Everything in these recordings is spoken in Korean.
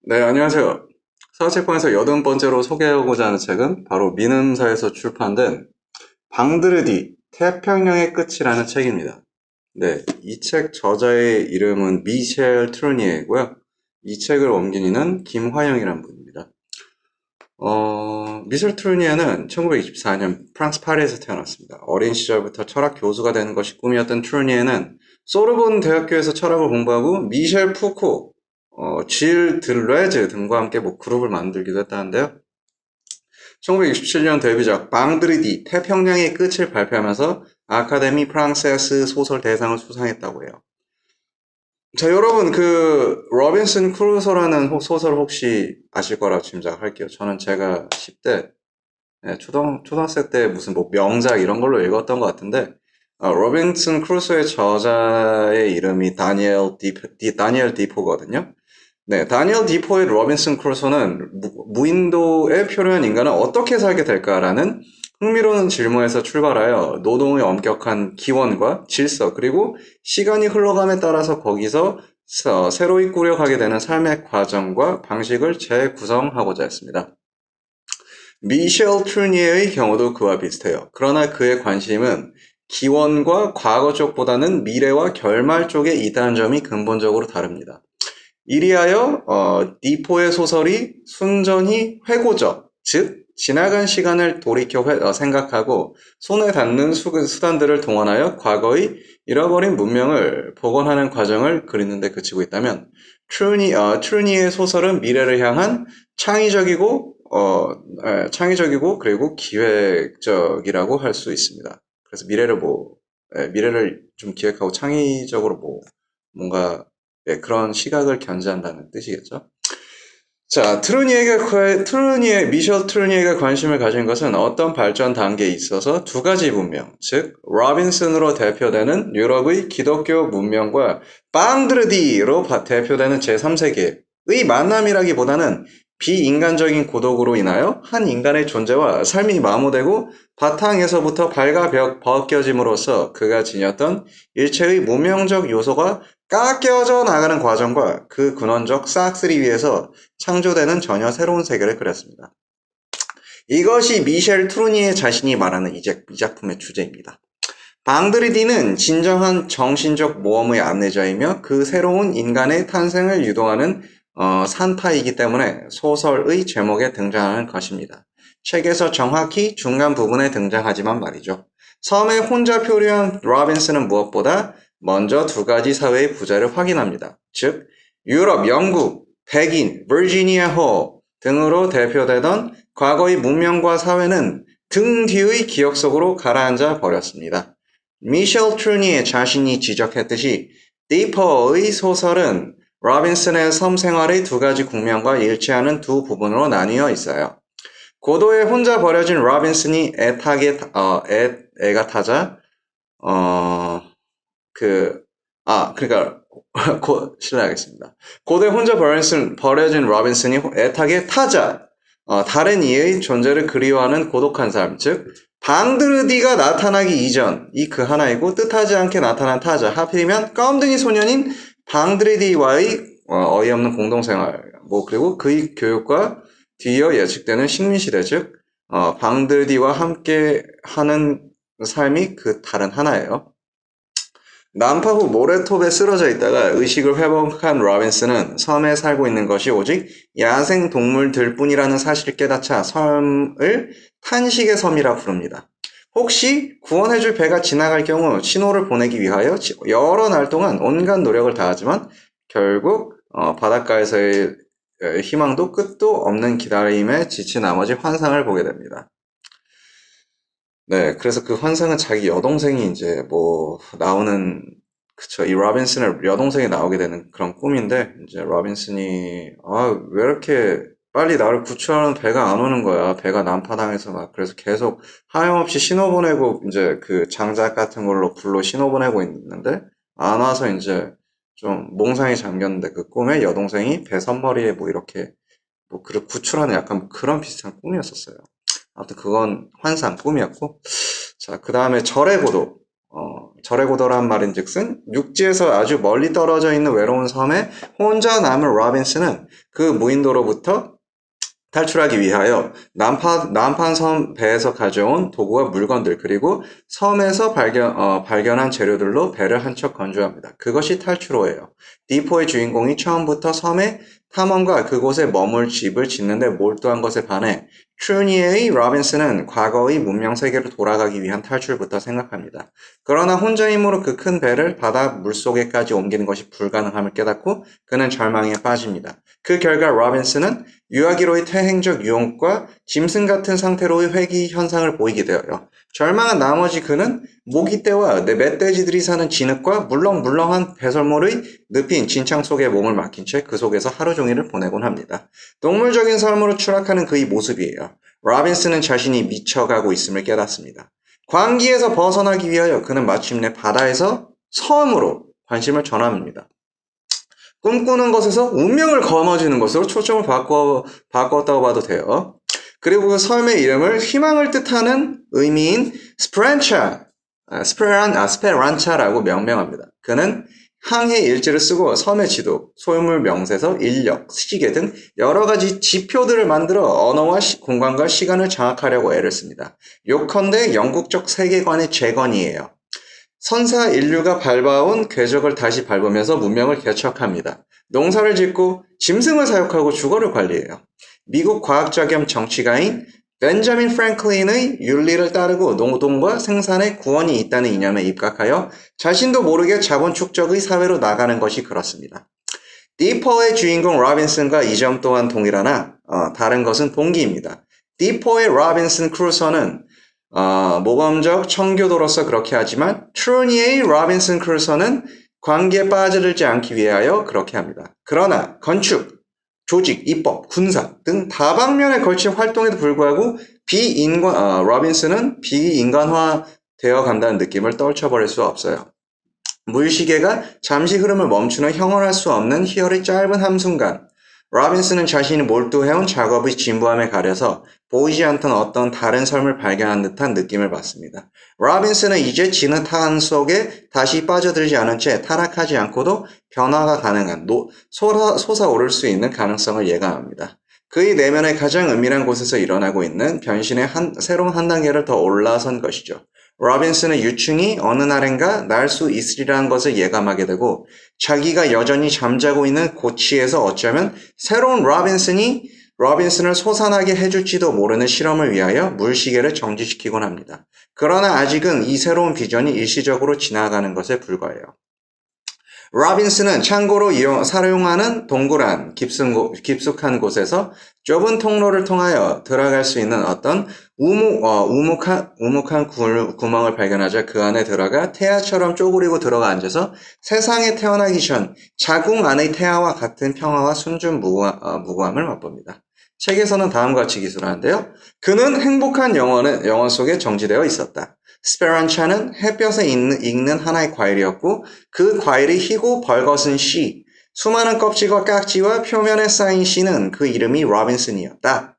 네, 안녕하세요. 사학책방에서 80번째로 소개하고자 하는 책은 바로 민음사에서 출판된 방드르디 태평양의 끝이라는 책입니다. 네, 이 책 저자의 이름은 미셸 트루니에고요. 이 책을 옮긴 이는 김화영이라는 분입니다. 미셸 트루니에는 1924년 프랑스 파리에서 태어났습니다. 어린 시절부터 철학 교수가 되는 것이 꿈이었던 트루니에는 소르본 대학교에서 철학을 공부하고 미셸 푸코, 질 들레즈 등과 함께 그룹을 만들기도 했다는데요. 1967년 데뷔작 방드르디 태평양의 끝을 발표하면서 아카데미 프랑세스 소설 대상을 수상했다고 해요. 자, 여러분, 로빈슨 크루소라는 소설 혹시 아실 거라고 짐작할게요. 저는 제가 10대, 초등학생 때 무슨 명작 이런 걸로 읽었던 것 같은데, 로빈슨 크루소의 저자의 이름이 다니엘 디포거든요. 네, 다니엘 디포의 로빈슨 크루소는 무인도에 표류한 인간은 어떻게 살게 될까라는 흥미로운 질문에서 출발하여 노동의 엄격한 기원과 질서 그리고 시간이 흘러감에 따라서 거기서 새로이 꾸려가게 되는 삶의 과정과 방식을 재구성하고자 했습니다. 미셸 트루니에의 경우도 그와 비슷해요. 그러나 그의 관심은 기원과 과거 쪽보다는 미래와 결말 쪽에 있다는 점이 근본적으로 다릅니다. 이리하여 디포의 소설이 순전히 회고적, 즉 지나간 시간을 돌이켜 생각하고 손에 닿는 수단들을 동원하여 과거의 잃어버린 문명을 복원하는 과정을 그리는 데 그치고 있다면 트루니의 소설은 미래를 향한 창의적이고 그리고 기획적이라고 할 수 있습니다. 그래서 미래를 좀 기획하고 창의적으로 뭔가 그런 시각을 견지한다는 뜻이겠죠. 자, 미셸 트루니에가 관심을 가진 것은 어떤 발전 단계에 있어서 두 가지 문명, 즉, 로빈슨으로 대표되는 유럽의 기독교 문명과 방드르디로 대표되는 제3세계의 만남이라기보다는 비인간적인 고독으로 인하여 한 인간의 존재와 삶이 마모되고 바탕에서부터 벗겨짐으로써 그가 지녔던 일체의 문명적 요소가 깎여져 나가는 과정과 그 근원적 싹쓸이 위에서 창조되는 전혀 새로운 세계를 그렸습니다. 이것이 미셸 트루니에 자신이 말하는 이 작품의 주제입니다. 방드르디는 진정한 정신적 모험의 안내자이며 그 새로운 인간의 탄생을 유도하는 산타이기 때문에 소설의 제목에 등장하는 것입니다. 책에서 정확히 중간 부분에 등장하지만 말이죠. 섬에 혼자 표류한 로빈슨은 무엇보다 먼저 두 가지 사회의 부자를 확인합니다. 즉, 유럽, 영국, 백인, 버지니아 호 등으로 대표되던 과거의 문명과 사회는 등 뒤의 기억 속으로 가라앉아 버렸습니다. 미셸 트루니에 자신이 지적했듯이 디퍼의 소설은 로빈슨의 섬 생활의 두 가지 국면과 일치하는 두 부분으로 나뉘어 있어요. 고도에 혼자 버려진 로빈슨이 애가 타자, 실례하겠습니다. 고도에 혼자 버려진 로빈슨이 애타게 타자, 다른 이의 존재를 그리워하는 고독한 삶, 즉, 방드르디가 나타나기 이전, 이 그 하나이고 뜻하지 않게 나타난 타자, 하필이면 껌둥이 소년인 방드르디와의 어이없는 공동생활, 그리고 그의 교육과 뒤이어 예측되는 식민시대, 즉, 방드르디와 함께 하는 삶이 그 다른 하나예요. 난파 후 모래톱에 쓰러져 있다가 의식을 회복한 로빈슨은 섬에 살고 있는 것이 오직 야생 동물들 뿐이라는 사실을 깨닫자 섬을 탄식의 섬이라 부릅니다. 혹시 구원해줄 배가 지나갈 경우 신호를 보내기 위하여 여러 날 동안 온갖 노력을 다하지만 결국 바닷가에서의 희망도 끝도 없는 기다림에 지친 나머지 환상을 보게 됩니다. 네, 그래서 그 환상은 자기 여동생이 이제 나오는, 그쵸, 이 로빈슨의 여동생이 나오게 되는 그런 꿈인데, 이제 로빈슨이, 왜 이렇게 빨리 나를 구출하는 배가 안 오는 거야. 배가 난파당해서 그래서 계속 하염없이 신호 보내고, 이제 그 장작 같은 걸로 불로 신호 보내고 있는데, 안 와서 이제 좀 몽상이 잠겼는데 그 꿈에 여동생이 배 선머리에 이렇게, 그를 구출하는 약간 그런 비슷한 꿈이었었어요. 아무튼 그건 환상, 꿈이었고. 자, 그 다음에 절의 고도. 절에 고도란 말인즉슨 육지에서 아주 멀리 떨어져 있는 외로운 섬에 혼자 남은 로빈슨은 그 무인도로부터 탈출하기 위하여 남판 섬 배에서 가져온 도구와 물건들 그리고 섬에서 발견한 재료들로 배를 한 척 건조합니다. 그것이 탈출호예요. 디포의 주인공이 처음부터 섬의 탐험과 그곳에 머물 집을 짓는 데 몰두한 것에 반해 트루니에의 로빈슨은 과거의 문명 세계로 돌아가기 위한 탈출부터 생각합니다. 그러나 혼자 힘으로 그 큰 배를 바다 물속에까지 옮기는 것이 불가능함을 깨닫고 그는 절망에 빠집니다. 그 결과 로빈슨은 유아기로의 퇴행적 유혹과 짐승 같은 상태로의 회귀 현상을 보이게 되어요. 절망한 나머지 그는 모기떼와 멧돼지들이 사는 진흙과 물렁물렁한 배설물의 늪인 진창 속에 몸을 맡긴 채 그 속에서 하루 종일을 보내곤 합니다. 동물적인 삶으로 추락하는 그의 모습이에요. 로빈슨은 자신이 미쳐가고 있음을 깨닫습니다. 광기에서 벗어나기 위하여 그는 마침내 바다에서 섬으로 관심을 전합니다. 꿈꾸는 것에서 운명을 거머쥐는 것으로 초점을 바꿨다고 봐도 돼요. 그리고 그 섬의 이름을 희망을 뜻하는 의미인 스페란차라고 명명합니다. 그는 항해 일지를 쓰고 섬의 지도, 소유물 명세서, 인력, 시계 등 여러 가지 지표들을 만들어 언어와 공간과 시간을 장악하려고 애를 씁니다. 요컨대 영국적 세계관의 재건이에요. 선사 인류가 밟아온 궤적을 다시 밟으면서 문명을 개척합니다. 농사를 짓고 짐승을 사육하고 주거를 관리해요. 미국 과학자 겸 정치가인 벤자민 프랭클린의 윤리를 따르고 노동과 생산의 구원이 있다는 이념에 입각하여 자신도 모르게 자본 축적의 사회로 나가는 것이 그렇습니다. 디퍼의 주인공 로빈슨과 이 점 또한 동일하나 다른 것은 동기입니다. 디퍼의 로빈슨 크루소는 모범적 청교도로서 그렇게 하지만 트루니의 로빈슨 크루소는 관계에 빠져들지 않기 위하여 그렇게 합니다. 그러나 건축, 조직, 입법, 군사 등 다방면에 걸친 활동에도 불구하고 로빈슨은 비인간화 되어 간다는 느낌을 떨쳐버릴 수 없어요. 물시계가 잠시 흐름을 멈추는 형언할 수 없는 희열의 짧은 한순간, 로빈슨은 자신이 몰두해온 작업의 진부함에 가려서 보이지 않던 어떤 다른 삶을 발견한 듯한 느낌을 받습니다. 로빈슨은 이제 진흙탕 속에 다시 빠져들지 않은 채 타락하지 않고도 변화가 가능한 솟아오를 수 있는 가능성을 예감합니다. 그의 내면의 가장 은밀한 곳에서 일어나고 있는 변신의 새로운 한 단계를 더 올라선 것이죠. 로빈슨은 유충이 어느 날엔가 날 수 있으리라는 것을 예감하게 되고 자기가 여전히 잠자고 있는 고치에서 어쩌면 새로운 로빈슨을 솟아나게 해줄지도 모르는 실험을 위하여 물시계를 정지시키곤 합니다. 그러나 아직은 이 새로운 비전이 일시적으로 지나가는 것에 불과해요. 로빈슨은 창고로 사용하는 동그란 깊숙한 곳에서 좁은 통로를 통하여 들어갈 수 있는 어떤 우묵한 구멍을 발견하자 그 안에 들어가 태아처럼 쪼그리고 들어가 앉아서 세상에 태어나기 전 자궁 안의 태아와 같은 평화와 순준 무구함을 맛봅니다. 책에서는 다음과 같이 기술하는데요. 그는 행복한 영원 속에 정지되어 있었다. 스페란차는 햇볕에 익는 하나의 과일이었고 그 과일이 희고 벌거슨 씨, 수많은 껍질과 깍지와 표면에 쌓인 씨는 그 이름이 로빈슨이었다.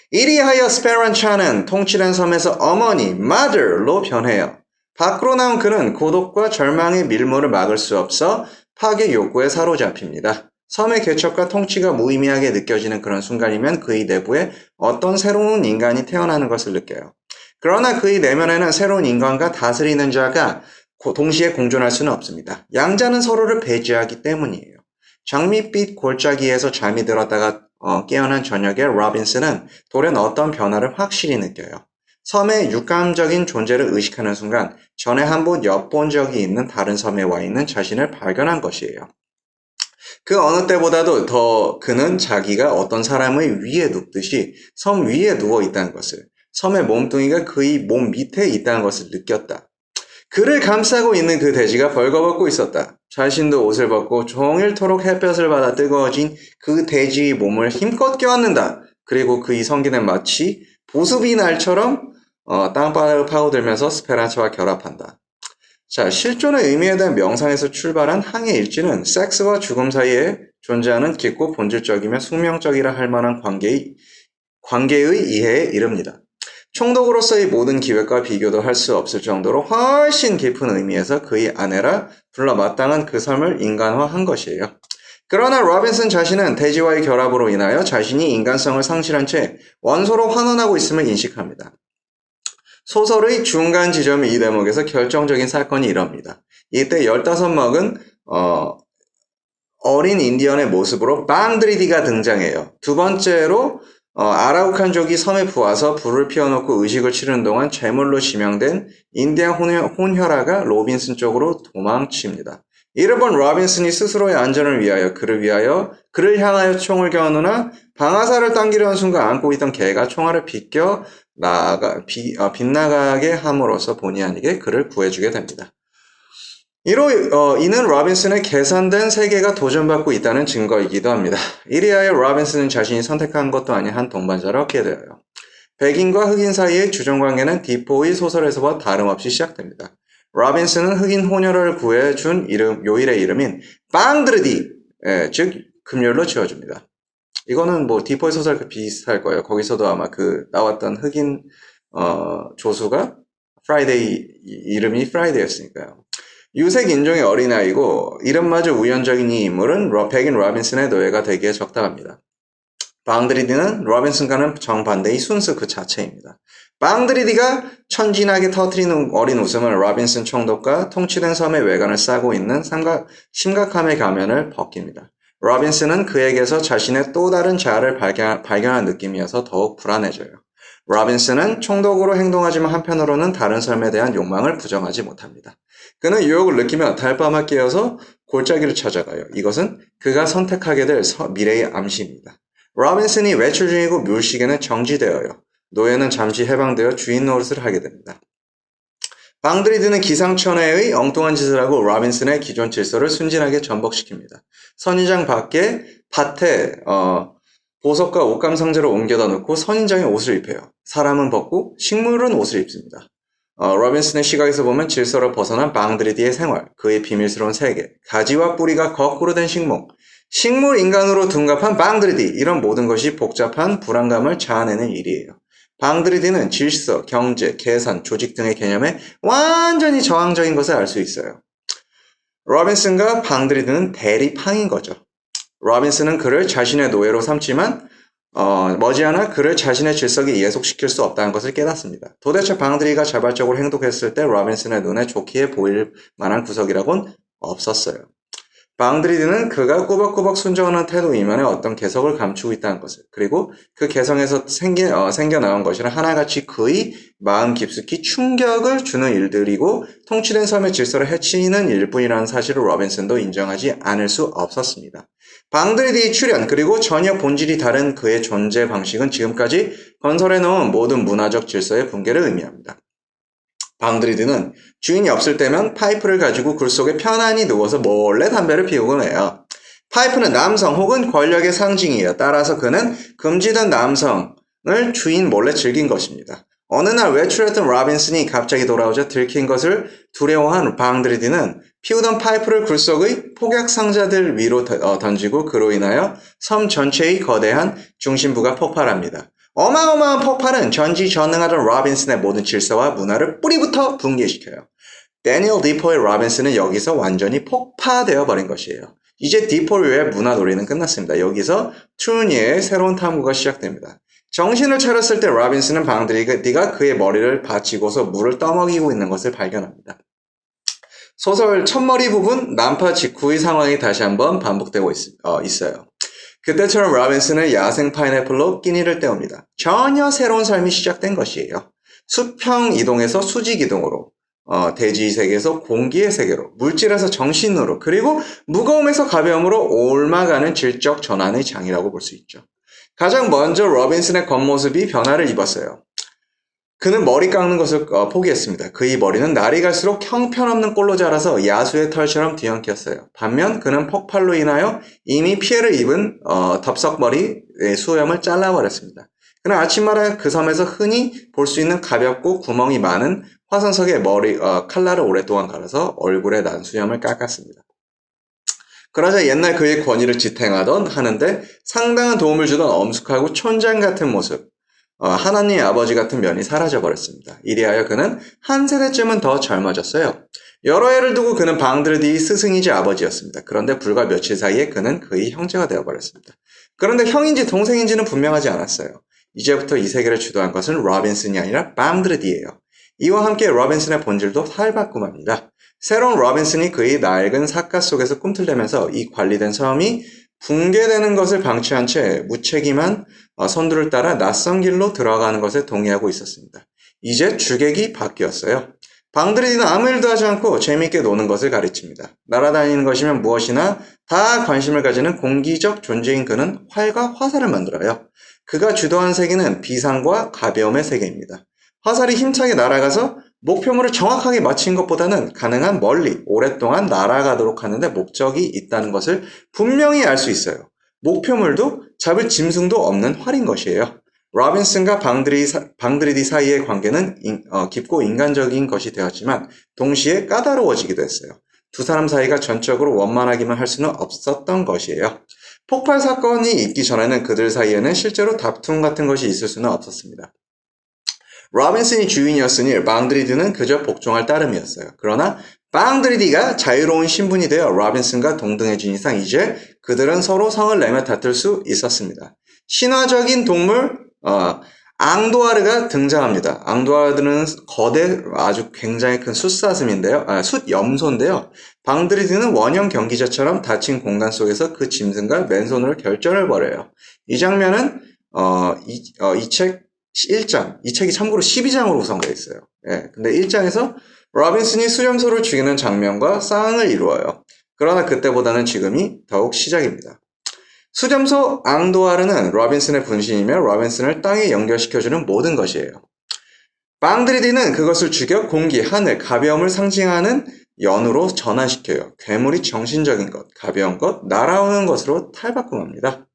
이리하여 스페란차는 통치된 섬에서 어머니, mother로 변해요. 밖으로 나온 그는 고독과 절망의 밀물을 막을 수 없어 파괴 욕구에 사로잡힙니다. 섬의 개척과 통치가 무의미하게 느껴지는 그런 순간이면 그의 내부에 어떤 새로운 인간이 태어나는 것을 느껴요. 그러나 그의 내면에는 새로운 인간과 다스리는 자가 동시에 공존할 수는 없습니다. 양자는 서로를 배제하기 때문이에요. 장밋빛 골짜기에서 잠이 들었다가 깨어난 저녁에 로빈슨은 돌연 어떤 변화를 확실히 느껴요. 섬의 육감적인 존재를 의식하는 순간 전에 한 번 엿본 적이 있는 다른 섬에 와 있는 자신을 발견한 것이에요. 그 어느 때보다도 더 그는 자기가 어떤 사람의 위에 눕듯이 섬 위에 누워 있다는 것을, 섬의 몸뚱이가 그의 몸 밑에 있다는 것을 느꼈다. 그를 감싸고 있는 그 돼지가 벌거벗고 있었다. 자신도 옷을 벗고 종일토록 햇볕을 받아 뜨거워진 그 돼지의 몸을 힘껏 껴안는다. 그리고 그의 성기는 마치 보습이 날처럼 땅바닥을 파고들면서 스페란차와 결합한다. 자, 실존의 의미에 대한 명상에서 출발한 항해 일지는 섹스와 죽음 사이에 존재하는 깊고 본질적이며 숙명적이라 할 만한 관계의 이해에 이릅니다. 총독으로서의 모든 기획과 비교도 할 수 없을 정도로 훨씬 깊은 의미에서 그의 아내라 불러 마땅한 그 삶을 인간화한 것이에요. 그러나 로빈슨 자신은 대지와의 결합으로 인하여 자신이 인간성을 상실한 채 원소로 환원하고 있음을 인식합니다. 소설의 중간 지점이 이 대목에서 결정적인 사건이 일어납니다. 이때 15먹은 어린 인디언의 모습으로 방드리디가 등장해요. 두 번째로 아라우칸족이 섬에 부와서 불을 피워놓고 의식을 치르는 동안 제물로 지명된 인디안 혼혈아가 로빈슨 쪽으로 도망칩니다. 이를 본 로빈슨이 스스로의 안전을 위하여 그를 향하여 총을 겨누나 방아쇠를 당기려는 순간 안고 있던 개가 총알을 빗나가게 함으로써 본의 아니게 그를 구해주게 됩니다. 이는 로빈슨의 계산된 세계가 도전받고 있다는 증거이기도 합니다. 이리하여 로빈슨은 자신이 선택한 것도 아닌 한 동반자를 얻게 되어요. 백인과 흑인 사이의 주종관계는 디포의 소설에서와 다름없이 시작됩니다. 로빈슨은 흑인 혼혈을 구해준 요일의 이름인 방드르디, 즉 금요일로 지어줍니다. 이거는 뭐 디포의 소설과 비슷할 거예요. 거기서도 아마 나왔던 흑인 조수가 프라이데이, 이름이 프라이데이였으니까요. 유색 인종의 어린아이고 이름마저 우연적인 이 인물은 백인 로빈슨의 노예가 되기에 적당합니다. 방드리디는 로빈슨과는 정반대의 순수 그 자체입니다. 방드리디가 천진하게 터뜨리는 어린 웃음은 로빈슨 총독과 통치된 섬의 외관을 싸고 있는 심각함의 가면을 벗깁니다. 로빈슨은 그에게서 자신의 또 다른 자아를 발견한 느낌이어서 더욱 불안해져요. 로빈슨은 총독으로 행동하지만 한편으로는 다른 삶에 대한 욕망을 부정하지 못합니다. 그는 유혹을 느끼며 달밤에 깨어서 골짜기를 찾아가요. 이것은 그가 선택하게 될 미래의 암시입니다. 로빈슨이 외출 중이고 묘식에는 정지되어요. 노예는 잠시 해방되어 주인 노릇을 하게 됩니다. 방드리드는 기상천외의 엉뚱한 짓을 하고 로빈슨의 기존 질서를 순진하게 전복시킵니다. 선인장 밭에 보석과 옷감 상자를 옮겨다 놓고 선인장에 옷을 입혀요. 사람은 벗고 식물은 옷을 입습니다. 로빈슨의 시각에서 보면 질서를 벗어난 방드리디의 생활, 그의 비밀스러운 세계, 가지와 뿌리가 거꾸로 된 식물 인간으로 둔갑한 방드리디, 이런 모든 것이 복잡한 불안감을 자아내는 일이에요. 방드리디는 질서, 경제, 계산, 조직 등의 개념에 완전히 저항적인 것을 알 수 있어요. 로빈슨과 방드리디는 대립항인 거죠. 로빈슨은 그를 자신의 노예로 삼지만 머지않아 그를 자신의 질서에 예속시킬 수 없다는 것을 깨닫습니다. 도대체 방드리가 자발적으로 행동했을 때 로빈슨의 눈에 좋게 보일 만한 구석이라고는 없었어요. 방드리드는 그가 꾸벅꾸벅 순종하는 태도 이면에 어떤 개성을 감추고 있다는 것을, 그리고 그 개성에서 생겨나온 것이란 하나같이 그의 마음 깊숙이 충격을 주는 일들이고 통치된 섬의 질서를 해치는 일뿐이라는 사실을 로빈슨도 인정하지 않을 수 없었습니다. 방드리드의 출현, 그리고 전혀 본질이 다른 그의 존재 방식은 지금까지 건설해놓은 모든 문화적 질서의 붕괴를 의미합니다. 방드리드는 주인이 없을 때면 파이프를 가지고 굴 속에 편안히 누워서 몰래 담배를 피우곤 해요. 파이프는 남성 혹은 권력의 상징이에요. 따라서 그는 금지된 남성을 주인 몰래 즐긴 것입니다. 어느 날 외출했던 로빈슨이 갑자기 돌아오자 들킨 것을 두려워한 방드리드는 피우던 파이프를 굴 속의 폭약 상자들 위로 던지고 그로 인하여 섬 전체의 거대한 중심부가 폭발합니다. 어마어마한 폭발은 전지전능하던 로빈슨의 모든 질서와 문화를 뿌리부터 붕괴시켜요. 데니얼 디포의 로빈슨은 여기서 완전히 폭파되어 버린 것이에요. 이제 디포의 문화놀이는 끝났습니다. 여기서 트루니에의 새로운 탐구가 시작됩니다. 정신을 차렸을 때 로빈슨은 방드리디가 그의 머리를 받치고서 물을 떠먹이고 있는 것을 발견합니다. 소설 첫머리 부분 난파 직후의 상황이 다시 한번 반복되고 있어요. 그때처럼 로빈슨은 야생 파인애플로 끼니를 때웁니다. 전혀 새로운 삶이 시작된 것이에요. 수평 이동에서 수직 이동으로, 대지 세계에서 공기의 세계로, 물질에서 정신으로, 그리고 무거움에서 가벼움으로 옮아가는 질적 전환의 장이라고 볼 수 있죠. 가장 먼저 로빈슨의 겉모습이 변화를 입었어요. 그는 머리 깎는 것을 포기했습니다. 그의 머리는 날이 갈수록 형편없는 꼴로 자라서 야수의 털처럼 뒤엉켰어요. 반면 그는 폭발로 인하여 이미 피해를 입은 덥석머리의 수염을 잘라버렸습니다. 그는 아침마다 그 섬에서 흔히 볼 수 있는 가볍고 구멍이 많은 화산석에 칼날을 오랫동안 갈아서 얼굴에 난 수염을 깎았습니다. 그러자 옛날 그의 권위를 지탱하던 하는데 상당한 도움을 주던 엄숙하고 촌장 같은 모습, 하나님의 아버지 같은 면이 사라져버렸습니다. 이리하여 그는 한 세대쯤은 더 젊어졌어요. 여러 해를 두고 그는 방드르디의 스승이자 아버지였습니다. 그런데 불과 며칠 사이에 그는 그의 형제가 되어버렸습니다. 그런데 형인지 동생인지는 분명하지 않았어요. 이제부터 이 세계를 주도한 것은 로빈슨이 아니라 방드르디예요. 이와 함께 로빈슨의 본질도 탈바꿈합니다. 새로운 로빈슨이 그의 낡은 사카 속에서 꿈틀대면서 이 관리된 섬이 붕괴되는 것을 방치한 채 무책임한 선두를 따라 낯선 길로 들어가는 것에 동의하고 있었습니다. 이제 주객이 바뀌었어요. 방드르디는 아무 일도 하지 않고 재미있게 노는 것을 가르칩니다. 날아다니는 것이면 무엇이나 다 관심을 가지는 공기적 존재인 그는 활과 화살을 만들어요. 그가 주도한 세계는 비상과 가벼움의 세계입니다. 화살이 힘차게 날아가서 목표물을 정확하게 맞힌 것보다는 가능한 멀리 오랫동안 날아가도록 하는데 목적이 있다는 것을 분명히 알 수 있어요. 목표물도 잡을 짐승도 없는 활인 것이에요. 로빈슨과 방드리디 사이의 관계는 깊고 인간적인 것이 되었지만 동시에 까다로워지기도 했어요. 두 사람 사이가 전적으로 원만하기만 할 수는 없었던 것이에요. 폭발 사건이 있기 전에는 그들 사이에는 실제로 다툼 같은 것이 있을 수는 없었습니다. 로빈슨이 주인이었으니 방드리디는 그저 복종할 따름이었어요. 그러나 방드리디가 자유로운 신분이 되어 로빈슨과 동등해진 이상 이제 그들은 서로 성을 내며 다툴 수 있었습니다. 신화적인 동물 앙도아르가 등장합니다. 앙도아르는 거대 아주 굉장히 큰 숫사슴인데요. 숫염소인데요. 방드리디는 원형 경기자처럼 닫힌 공간 속에서 그 짐승과 맨손으로 결전을 벌여요. 이 장면은 이 책 1장, 이 책이 참고로 12장으로 구성되어 있어요. 예, 근데 1장에서 로빈슨이 수염소를 죽이는 장면과 싸움을 이루어요. 그러나 그때보다는 지금이 더욱 시작입니다. 수점소 앙도아르는 로빈슨의 분신이며 로빈슨을 땅에 연결시켜주는 모든 것이에요. 방드리디는 그것을 죽여 공기, 하늘, 가벼움을 상징하는 연으로 전환시켜요. 괴물이 정신적인 것, 가벼운 것, 날아오는 것으로 탈바꿈합니다.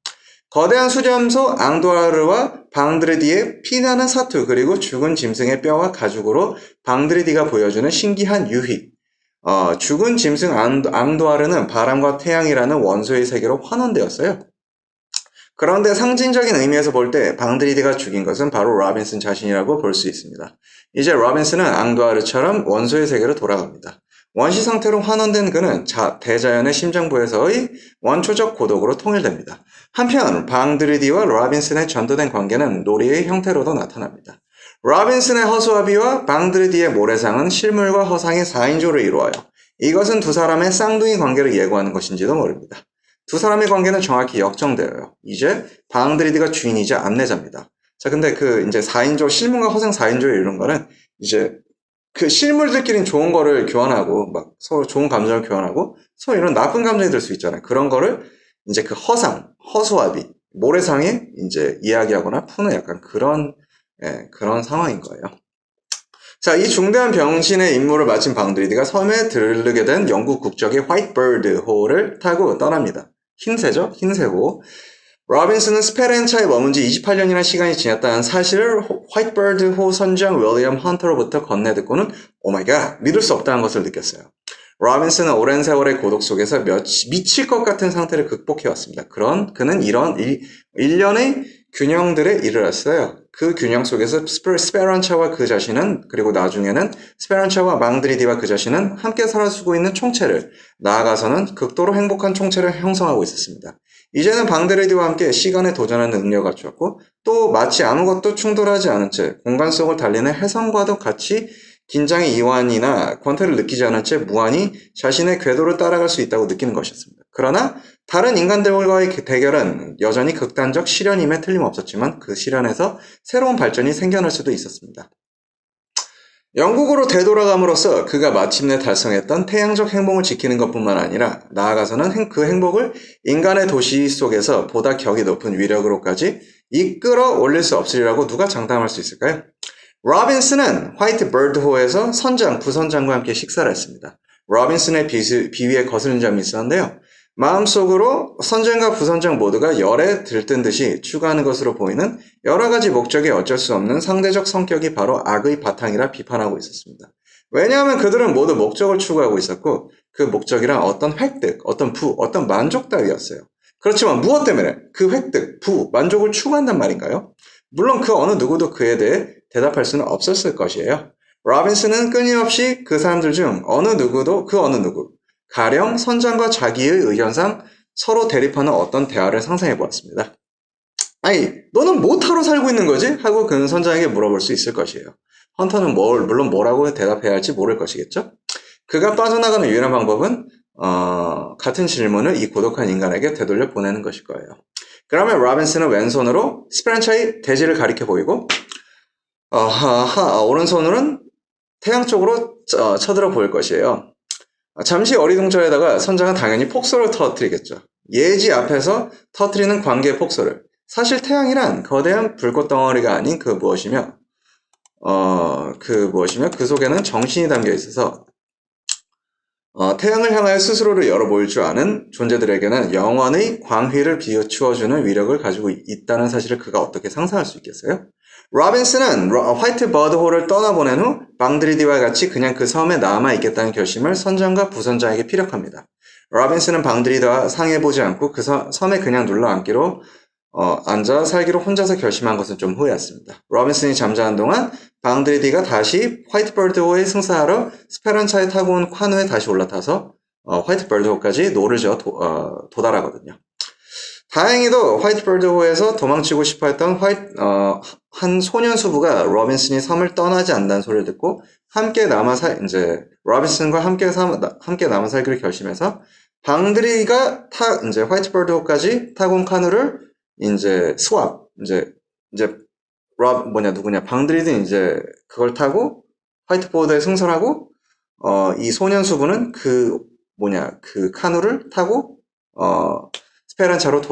거대한 수점소 앙도아르와 방드리디의 피나는 사투 그리고 죽은 짐승의 뼈와 가죽으로 방드리디가 보여주는 신기한 유희. 죽은 짐승 앙도아르는 바람과 태양이라는 원소의 세계로 환원되었어요. 그런데 상징적인 의미에서 볼 때 방드리디가 죽인 것은 바로 로빈슨 자신이라고 볼 수 있습니다. 이제 로빈슨은 앙도아르처럼 원소의 세계로 돌아갑니다. 원시 상태로 환원된 그는 대자연의 심장부에서의 원초적 고독으로 통일됩니다. 한편 방드리디와 로빈슨의 전도된 관계는 놀이의 형태로도 나타납니다. 로빈슨의 허수아비와 방드리디의 모래상은 실물과 허상의 4인조를 이루어요. 이것은 두 사람의 쌍둥이 관계를 예고하는 것인지도 모릅니다. 두 사람의 관계는 정확히 역정되어요. 이제 방드리디가 주인이자 안내자입니다. 자, 근데 이제 4인조, 실물과 허상 4인조에 이런 거는 이제 그 실물들끼리는 좋은 거를 교환하고, 막 서로 좋은 감정을 교환하고, 서로 이런 나쁜 감정이 들 수 있잖아요. 그런 거를 이제 그 허수아비, 모래상에 이제 이야기하거나 푸는 약간 그런 상황인 거예요. 자, 이 중대한 병신의 임무를 마친 방드리디가 섬에 들르게 된 영국 국적의 화이트버드 호를 타고 떠납니다. 흰새죠? 흰새호. 로빈슨은 스페란차에 머문 지 28년이나 시간이 지났다는 사실을 화이트버드 호 선장 윌리엄 헌터로부터 건네 듣고는 오마이갓, 믿을 수 없다는 것을 느꼈어요. 로빈슨은 오랜 세월의 고독 속에서 미칠 것 같은 상태를 극복해왔습니다. 그는 이런 일련의 균형들에 이르렀어요. 그 균형 속에서 스페란차와 그 자신은, 그리고 나중에는 스페란차와 망드리디와 그 자신은 함께 살아주고 있는 총체를, 나아가서는 극도로 행복한 총체를 형성하고 있었습니다. 이제는 방드리디와 함께 시간에 도전하는 능력을 갖추었고, 또 마치 아무것도 충돌하지 않은 채 공간 속을 달리는 혜성과도 같이 긴장의 이완이나 권태를 느끼지 않은 채 무한히 자신의 궤도를 따라갈 수 있다고 느끼는 것이었습니다. 그러나 다른 인간들과의 대결은 여전히 극단적 시련임에 틀림없었지만 그 시련에서 새로운 발전이 생겨날 수도 있었습니다. 영국으로 되돌아감으로써 그가 마침내 달성했던 태양적 행복을 지키는 것뿐만 아니라 나아가서는 그 행복을 인간의 도시 속에서 보다 격이 높은 위력으로까지 이끌어 올릴 수 없으리라고 누가 장담할 수 있을까요? 로빈슨은 화이트버드호에서 선장, 부선장과 함께 식사를 했습니다. 로빈슨의 비위에 거스른 점이 있었는데요. 마음속으로 선장과 부선장 모두가 열에 들뜬 듯이 추구하는 것으로 보이는 여러 가지 목적에 어쩔 수 없는 상대적 성격이 바로 악의 바탕이라 비판하고 있었습니다. 왜냐하면 그들은 모두 목적을 추구하고 있었고 그 목적이란 어떤 획득, 어떤 부, 어떤 만족 따위였어요. 그렇지만 무엇 때문에 그 획득, 부, 만족을 추구한단 말인가요? 물론 그 어느 누구도 그에 대해 대답할 수는 없었을 것이에요. 로빈슨은 끊임없이 그 사람들 중 어느 누구도 그 어느 누구, 가령 선장과 자기의 의견상 서로 대립하는 어떤 대화를 상상해 보았습니다. 아니, 너는 뭐 타로 살고 있는 거지? 하고 그는 선장에게 물어볼 수 있을 것이에요. 헌터는 물론 뭐라고 대답해야 할지 모를 것이겠죠? 그가 빠져나가는 유일한 방법은 같은 질문을 이 고독한 인간에게 되돌려 보내는 것일 거예요. 그러면 로빈슨은 왼손으로 스페란차의 대지를 가리켜 보이고 오른손으로는 태양 쪽으로 쳐들어 보일 것이에요. 잠시 어리둥절하다가 선장은 당연히 폭소를 터뜨리겠죠. 예지 앞에서 터뜨리는 광기의 폭소를. 사실 태양이란 거대한 불꽃 덩어리가 아닌 그 무엇이며 그 속에는 정신이 담겨 있어서 태양을 향하여 스스로를 열어 보일 줄 아는 존재들에게는 영원의 광휘를 비추어주는 위력을 가지고 있다는 사실을 그가 어떻게 상상할 수 있겠어요? 로빈슨은 화이트 버드홀을 떠나보낸 후 방드리디와 같이 그냥 그 섬에 남아있겠다는 결심을 선장과 부선장에게 피력합니다. 로빈슨은 방드리디와 상의해보지 않고 그 섬에 그냥 눌러앉기로 앉아 살기로 혼자서 결심한 것은 좀 후회였습니다. 로빈슨이 잠자는 동안 방드리디가 다시 화이트버드호에 승사하러 스페란차에 타고 온 카누에 다시 올라타서 화이트버드호까지 노를 저어 도달하거든요. 다행히도 화이트버드호에서 도망치고 싶어했던 한 소년 수부가 로빈슨이 섬을 떠나지 않는다는 소리를 듣고 로빈슨과 함께 남아 살기로 결심해서 방드리가 이제 화이트버드호까지 타고 온 카누를 방드리든 이제 그걸 타고 화이트보드에 승선하고, 이 소년 수부는 그 카누를 타고, 스페란차로